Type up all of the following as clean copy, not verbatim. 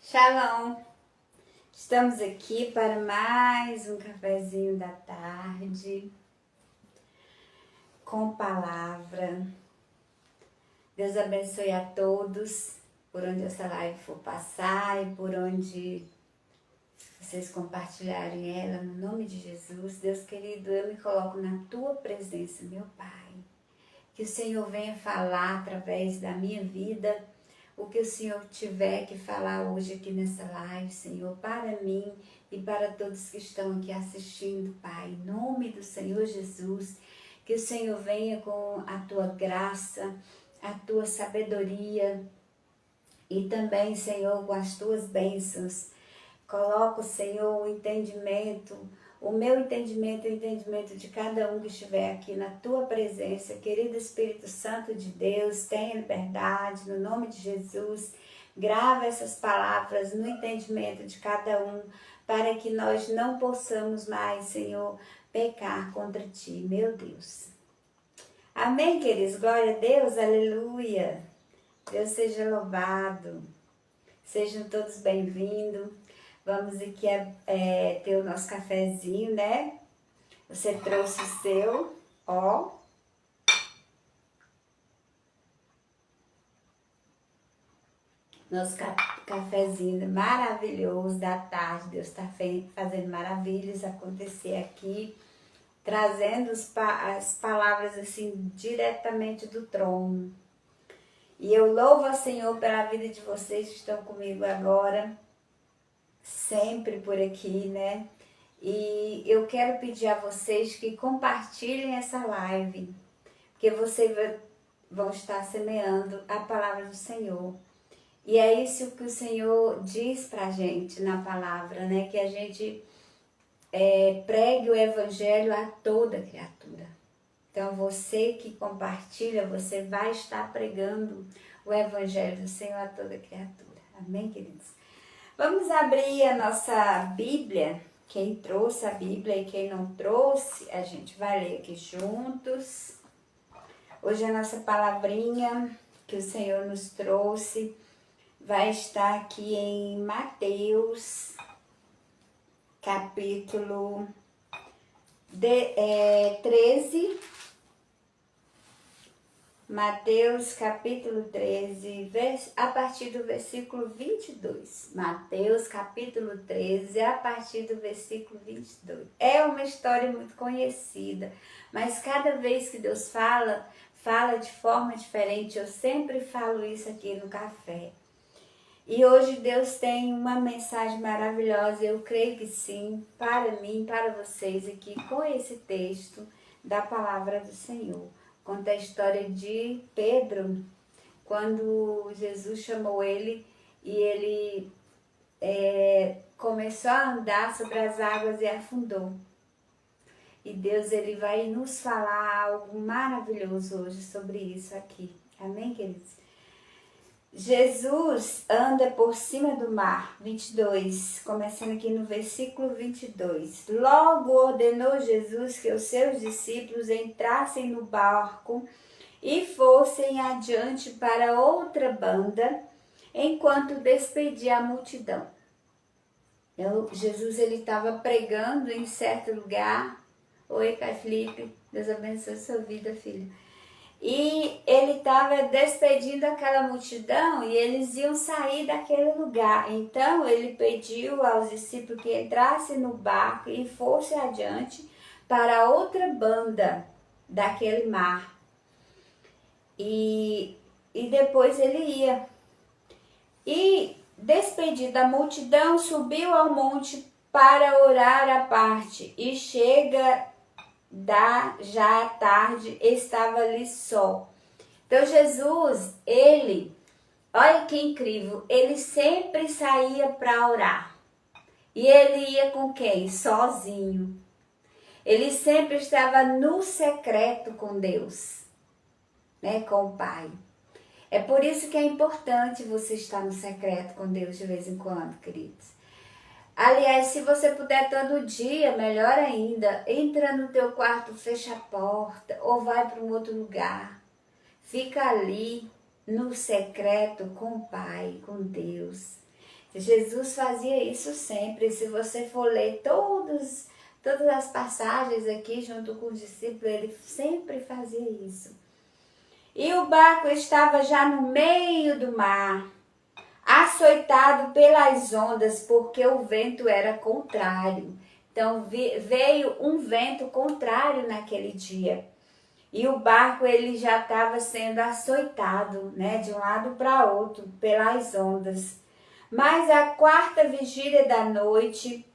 Shalom! Estamos aqui para mais um cafezinho da tarde com palavra. Deus abençoe a todos por onde essa live for passar e por onde vocês compartilharem ela, no nome de Jesus. Deus querido, eu me coloco na tua presença, meu Pai. Que o Senhor venha falar através da minha vida o que o Senhor tiver que falar hoje aqui nessa live, Senhor, para mim e para todos que estão aqui assistindo, Pai. Em nome do Senhor Jesus, que o Senhor venha com a tua graça, a tua sabedoria e também, Senhor, com as tuas bênçãos. Coloca, Senhor, o entendimento, o meu entendimento e o entendimento de cada um que estiver aqui na tua presença. Querido Espírito Santo de Deus, tenha liberdade, no nome de Jesus. Grava essas palavras no entendimento de cada um, para que nós não possamos mais, Senhor, pecar contra ti, meu Deus. Amém, queridos? Glória a Deus, aleluia. Deus seja louvado. Sejam todos bem-vindos. Vamos aqui ter o nosso cafezinho, né? Você trouxe o seu, ó. Nosso cafezinho maravilhoso da tarde. Deus está fazendo maravilhas acontecer aqui, trazendo as palavras assim diretamente do trono. E eu louvo ao Senhor pela vida de vocês que estão comigo agora, sempre por aqui, né? E eu quero pedir a vocês que compartilhem essa live, porque vocês vão estar semeando a palavra do Senhor. E é isso que o Senhor diz pra gente na palavra, né? Que a gente pregue o evangelho a toda criatura. Então você que compartilha, você vai estar pregando o evangelho do Senhor a toda criatura. Amém, queridos? Vamos abrir a nossa Bíblia. Quem trouxe a Bíblia e quem não trouxe, a gente vai ler aqui juntos. Hoje a nossa palavrinha que o Senhor nos trouxe vai estar aqui em Mateus, capítulo 13. Mateus capítulo 13, a partir do versículo 22. Mateus capítulo 13, a partir do versículo 22. É uma história muito conhecida, mas cada vez que Deus fala de forma diferente. Eu sempre falo isso aqui no café. E hoje Deus tem uma mensagem maravilhosa, eu creio que sim, para mim, para vocês aqui, com esse texto da palavra do Senhor. Conta a história de Pedro, quando Jesus chamou ele e ele começou a andar sobre as águas e afundou. E Deus ele vai nos falar algo maravilhoso hoje sobre isso aqui. Amém, queridos? Jesus anda por cima do mar, 22, começando aqui no versículo 22. Logo ordenou Jesus que os seus discípulos entrassem no barco e fossem adiante para outra banda, enquanto despedia a multidão. Jesus ele estava pregando em certo lugar. Oi, Caio Felipe, Deus abençoe a sua vida, filho. E ele estava despedindo aquela multidão e eles iam sair daquele lugar. Então ele pediu aos discípulos que entrassem no barco e fossem adiante para outra banda daquele mar. E depois ele ia. E despedido da multidão, subiu ao monte para orar à parte. E chega já à tarde, estava ali só. Então Jesus, olha que incrível, ele sempre saía para orar. E ele ia com quem? Sozinho. Ele sempre estava no secreto com Deus, né? Com o Pai. É por isso que é importante você estar no secreto com Deus de vez em quando, queridos. Aliás, se você puder todo dia, melhor ainda, entra no teu quarto, fecha a porta ou vai para um outro lugar. Fica ali no secreto com o Pai, com Deus. Jesus fazia isso sempre. Se você for ler todas as passagens aqui junto com os discípulos, ele sempre fazia isso. E o barco estava já no meio do mar, açoitado pelas ondas, porque o vento era contrário. Então veio um vento contrário naquele dia. E o barco ele já estava sendo açoitado, né, de um lado para outro pelas ondas. Mas à quarta vigília da noite,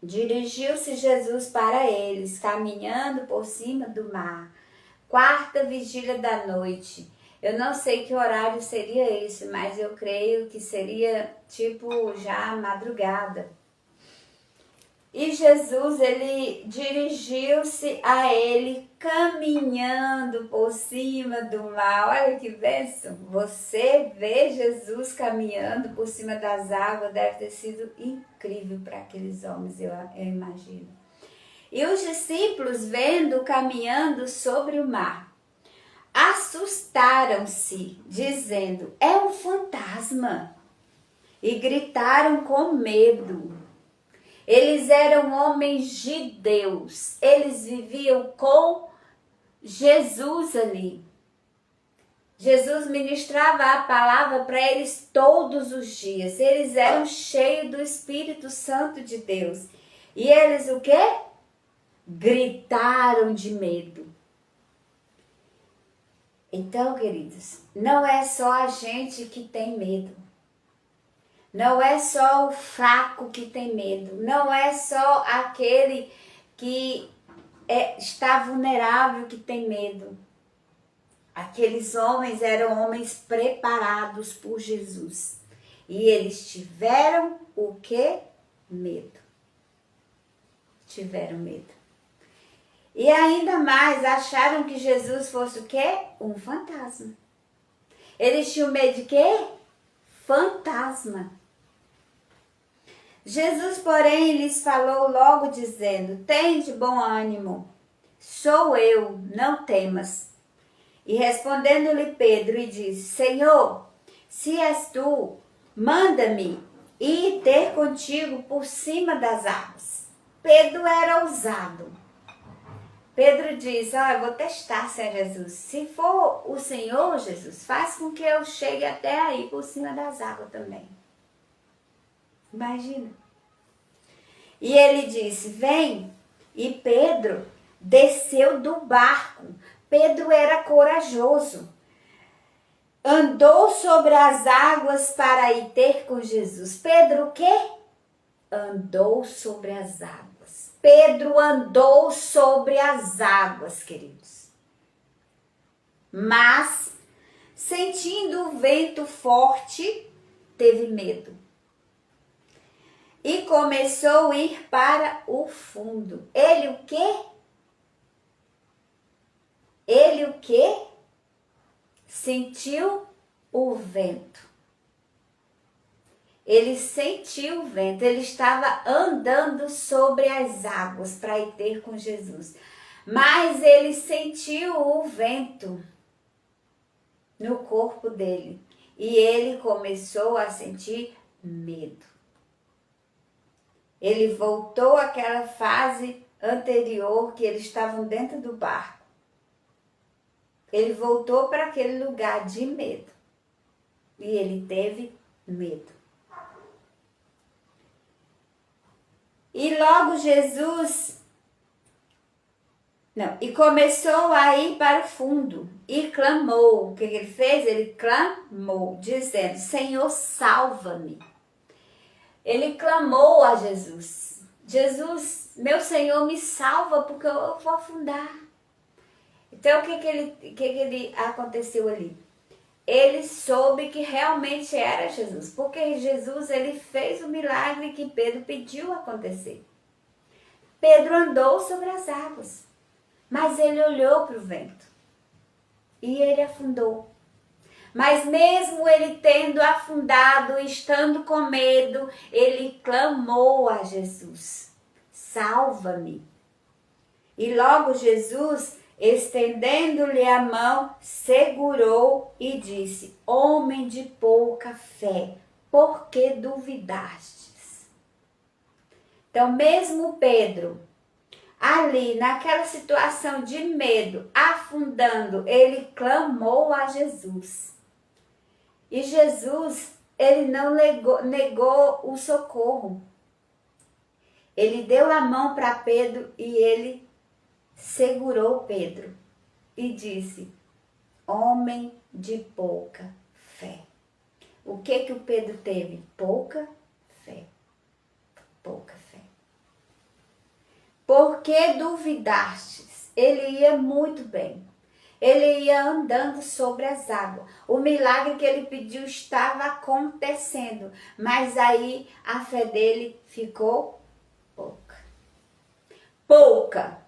dirigiu-se Jesus para eles, caminhando por cima do mar. Quarta vigília da noite. Eu não sei que horário seria esse, mas eu creio que seria tipo já madrugada. E Jesus, ele dirigiu-se a ele caminhando por cima do mar. Olha que bênção! Você vê Jesus caminhando por cima das águas, deve ter sido incrível para aqueles homens, eu imagino. E os discípulos, vendo caminhando sobre o mar, assustaram-se, dizendo: é um fantasma! E gritaram com medo. Eles eram homens de Deus. Eles viviam com Jesus ali. Jesus ministrava a palavra para eles todos os dias. Eles eram cheios do Espírito Santo de Deus. E eles o quê? Gritaram de medo. Então, queridos, não é só a gente que tem medo. Não é só o fraco que tem medo. Não é só aquele que está vulnerável que tem medo. Aqueles homens eram homens preparados por Jesus. E eles tiveram o quê? Medo. Tiveram medo. E ainda mais acharam que Jesus fosse o quê? Um fantasma. Eles tinham medo de quê? Fantasma. Jesus, porém, lhes falou logo dizendo: tende bom ânimo, sou eu, não temas. E respondendo-lhe Pedro, e disse: Senhor, se és tu, manda-me ir ter contigo por cima das águas. Pedro era ousado. Pedro diz: eu vou testar, Senhor Jesus. Se for o Senhor, Jesus, faz com que eu chegue até aí por cima das águas também. Imagina. E ele disse: vem. E Pedro desceu do barco. Pedro era corajoso. Andou sobre as águas para ir ter com Jesus. Pedro o quê? Andou sobre as águas. Pedro andou sobre as águas, queridos. Mas, sentindo o vento forte, teve medo. E começou a ir para o fundo. Ele o quê? Ele o quê? Sentiu o vento. Ele sentiu o vento. Ele estava andando sobre as águas para ir ter com Jesus. Mas ele sentiu o vento no corpo dele. E ele começou a sentir medo. Ele voltou àquela fase anterior que eles estavam dentro do barco. Ele voltou para aquele lugar de medo. E ele teve medo. E logo Jesus... e começou a ir para o fundo. E clamou. O que ele fez? Ele clamou, dizendo: Senhor, salva-me. Ele clamou a Jesus: Jesus, meu Senhor, me salva porque eu vou afundar. Então, o que aconteceu ali? Ele soube que realmente era Jesus, porque Jesus ele fez o milagre que Pedro pediu acontecer. Pedro andou sobre as águas, mas ele olhou para o vento e ele afundou. Mas mesmo ele tendo afundado, estando com medo, ele clamou a Jesus: salva-me. E logo Jesus, estendendo-lhe a mão, segurou e disse: homem de pouca fé, porque duvidastes. Então, mesmo Pedro, ali naquela situação de medo, afundando, ele clamou a Jesus. E Jesus, ele não negou o socorro. Ele deu a mão para Pedro e ele segurou Pedro e disse: homem de pouca fé. O que o Pedro teve? Pouca fé. Pouca fé. Porque duvidastes? Ele ia muito bem. Ele ia andando sobre as águas. O milagre que ele pediu estava acontecendo. Mas aí a fé dele ficou pouca. Pouca.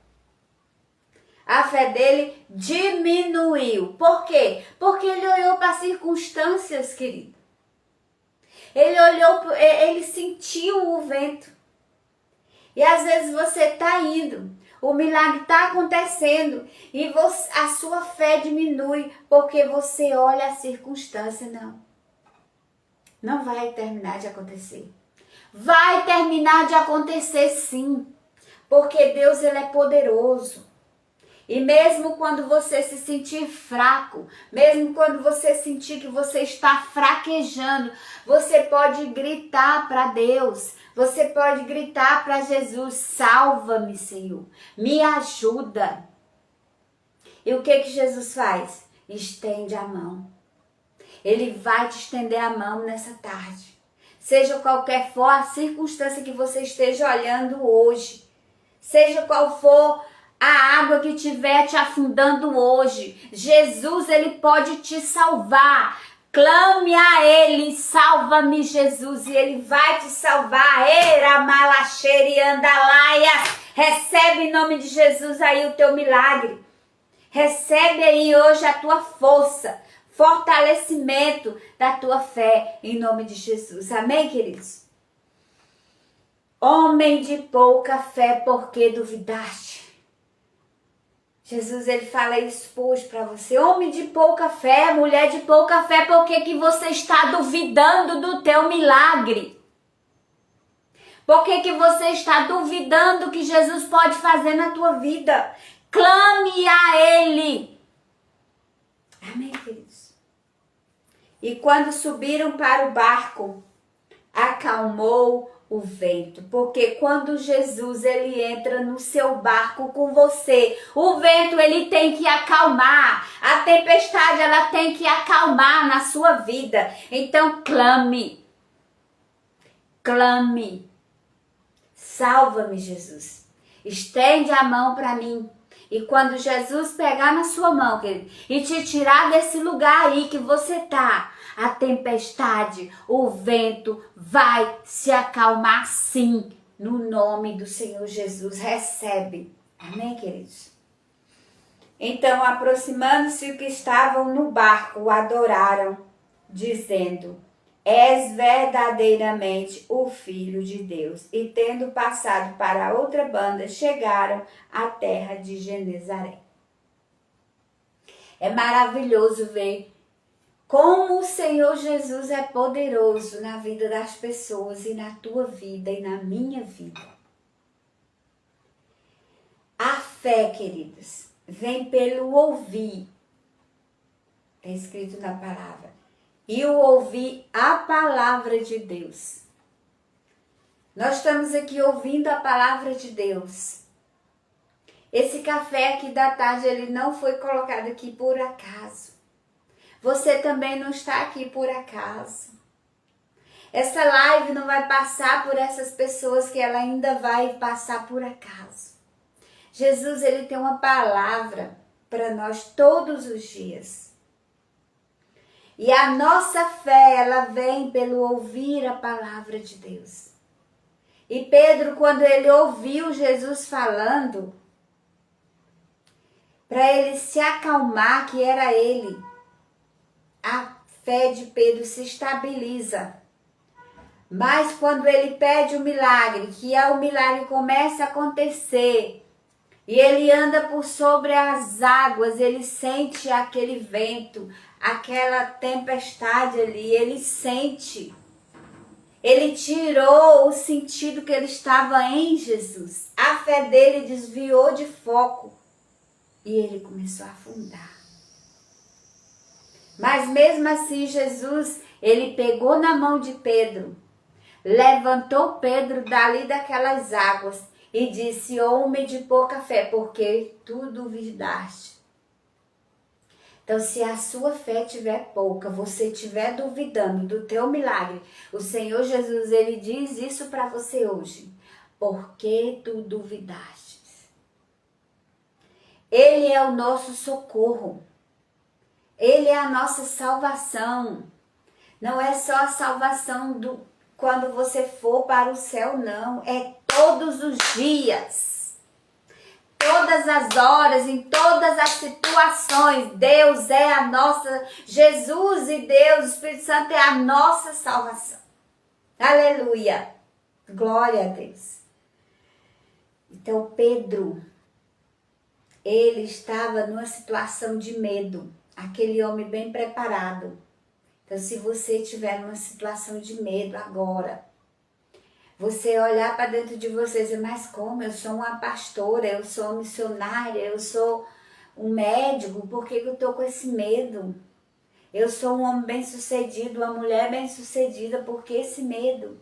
A fé dele diminuiu. Por quê? Porque ele olhou para as circunstâncias, querido. Ele sentiu o vento. E às vezes você está indo, o milagre está acontecendo e a sua fé diminui porque você olha a circunstância. Não vai terminar de acontecer. Vai terminar de acontecer sim, porque Deus ele é poderoso. E mesmo quando você se sentir fraco, mesmo quando você sentir que você está fraquejando, você pode gritar para Deus, você pode gritar para Jesus: salva-me, Senhor, me ajuda. E o que Jesus faz? Estende a mão. Ele vai te estender a mão nessa tarde. Seja qualquer for a circunstância que você esteja olhando hoje, seja qual for a água que estiver te afundando hoje, Jesus, ele pode te salvar. Clame a ele, salva-me, Jesus, e ele vai te salvar. Era malacheira e andalaia. Recebe em nome de Jesus aí o teu milagre. Recebe aí hoje a tua força, fortalecimento da tua fé em nome de Jesus. Amém, queridos? Homem de pouca fé, porque duvidaste? Jesus, ele fala isso hoje para você. Homem de pouca fé, mulher de pouca fé, por que você está duvidando do teu milagre? Por que você está duvidando do que Jesus pode fazer na tua vida? Clame a ele. Amém, queridos? E quando subiram para o barco, acalmou o vento, porque quando Jesus ele entra no seu barco com você, o vento ele tem que acalmar, a tempestade ela tem que acalmar na sua vida. Então clame, salva-me, Jesus, estende a mão para mim. E quando Jesus pegar na sua mão, querido, e te tirar desse lugar aí que você tá, a tempestade, o vento vai se acalmar sim, no nome do Senhor Jesus. Recebe. Amém, queridos? Então, aproximando-se os que estavam no barco, o adoraram, dizendo: és verdadeiramente o Filho de Deus. E tendo passado para outra banda, chegaram à terra de Genezaré. É maravilhoso ver como o Senhor Jesus é poderoso na vida das pessoas e na tua vida e na minha vida. A fé, queridos, vem pelo ouvir. Está escrito na palavra. E o ouvir a palavra de Deus. Nós estamos aqui ouvindo a palavra de Deus. Esse café aqui da tarde, ele não foi colocado aqui por acaso. Você também não está aqui por acaso. Essa live não vai passar por essas pessoas que ela ainda vai passar por acaso. Jesus, ele tem uma palavra para nós todos os dias. E a nossa fé, ela vem pelo ouvir a palavra de Deus. E Pedro, quando ele ouviu Jesus falando, para ele se acalmar, que era ele, a fé de Pedro se estabiliza. Mas quando ele pede o milagre, que o milagre começa a acontecer, e ele anda por sobre as águas, ele sente aquele vento, aquela tempestade ali, ele sente. Ele tirou o sentido que ele estava em Jesus. A fé dele desviou de foco e ele começou a afundar. Mas mesmo assim, Jesus, ele pegou na mão de Pedro, levantou Pedro dali daquelas águas e disse: homem de pouca fé, porque tu duvidaste. Então, se a sua fé tiver pouca, você estiver duvidando do teu milagre, o Senhor Jesus, ele diz isso para você hoje. Porque tu duvidaste. Ele é o nosso socorro. Ele é a nossa salvação. Não é só a salvação quando você for para o céu, não. É todos os dias. Todas as horas, em todas as situações, Deus é a nossa, Jesus e Deus, o Espírito Santo é a nossa salvação. Aleluia! Glória a Deus. Então Pedro, ele estava numa situação de medo, aquele homem bem preparado. Então se você estiver numa situação de medo agora, você olhar para dentro de você e dizer, mas como? Eu sou uma pastora, eu sou uma missionária, eu sou um médico, por que eu estou com esse medo? Eu sou um homem bem-sucedido, uma mulher bem-sucedida, por que esse medo?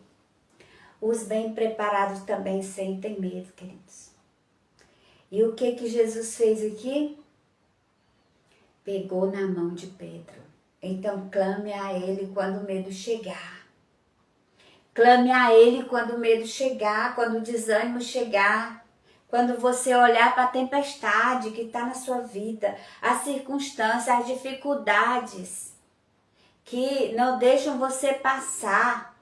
Os bem preparados também sentem medo, queridos. E o que Jesus fez aqui? Pegou na mão de Pedro. Então clame a ele quando o medo chegar. Clame a ele quando o medo chegar, quando o desânimo chegar, quando você olhar para a tempestade que está na sua vida, as circunstâncias, as dificuldades que não deixam você passar,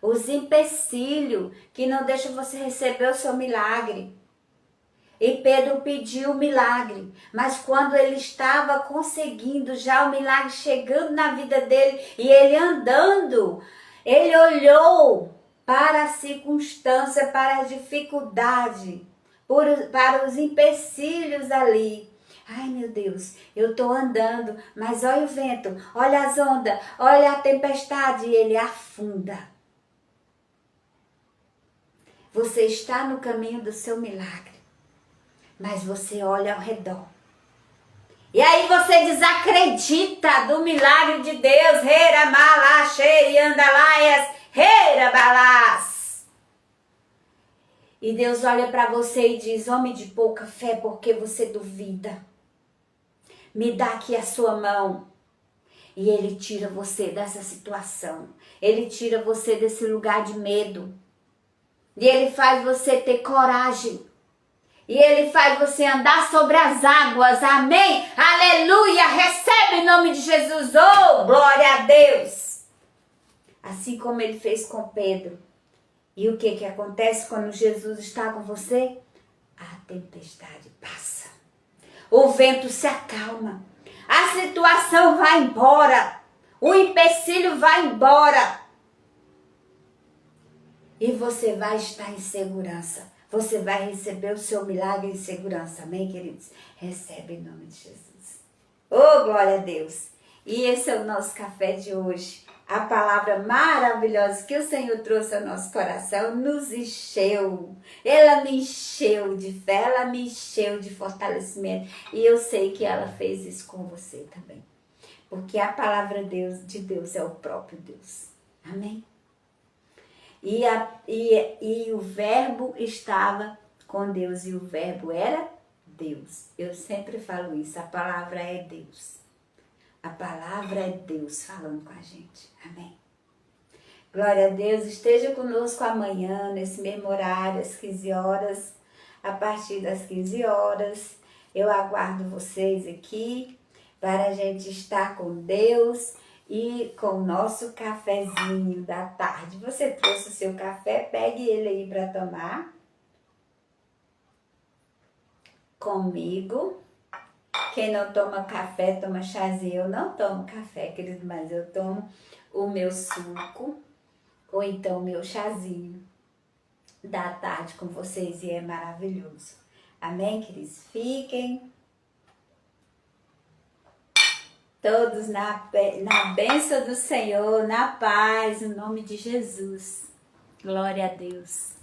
os empecilhos que não deixam você receber o seu milagre. E Pedro pediu o milagre, mas quando ele estava conseguindo já o milagre chegando na vida dele e ele andando, ele olhou para a circunstância, para a dificuldade, para os empecilhos ali. Ai meu Deus, eu estou andando, mas olha o vento, olha as ondas, olha a tempestade e ele afunda. Você está no caminho do seu milagre, mas você olha ao redor. E aí você desacredita do milagre de Deus. E Deus olha para você e diz, homem de pouca fé, porque você duvida. Me dá aqui a sua mão. E ele tira você dessa situação. Ele tira você desse lugar de medo. E ele faz você ter coragem. E ele faz você andar sobre as águas. Amém? Aleluia! Recebe em nome de Jesus. Oh, glória a Deus! Assim como ele fez com Pedro. E o que acontece quando Jesus está com você? A tempestade passa. O vento se acalma. A situação vai embora. O empecilho vai embora. E você vai estar em segurança. Você vai receber o seu milagre em segurança. Amém, queridos? Recebe em nome de Jesus. Oh, glória a Deus. E esse é o nosso café de hoje. A palavra maravilhosa que o Senhor trouxe ao nosso coração nos encheu. Ela me encheu de fé, ela me encheu de fortalecimento. E eu sei que ela fez isso com você também. Porque a palavra de Deus é o próprio Deus. Amém? E o verbo estava com Deus e o verbo era Deus. Eu sempre falo isso, a palavra é Deus. A palavra é Deus falando com a gente. Amém. Glória a Deus. Esteja conosco amanhã, nesse mesmo horário, às 15 horas. A partir das 15 horas, eu aguardo vocês aqui para a gente estar com Deus e com o nosso cafezinho da tarde. Você trouxe o seu café, pegue ele aí para tomar comigo. Quem não toma café, toma chazinho. Eu não tomo café, querido, mas eu tomo o meu suco ou então o meu chazinho da tarde com vocês e é maravilhoso. Amém, queridos? Fiquem Todos na bênção do Senhor, na paz, no nome de Jesus. Glória a Deus.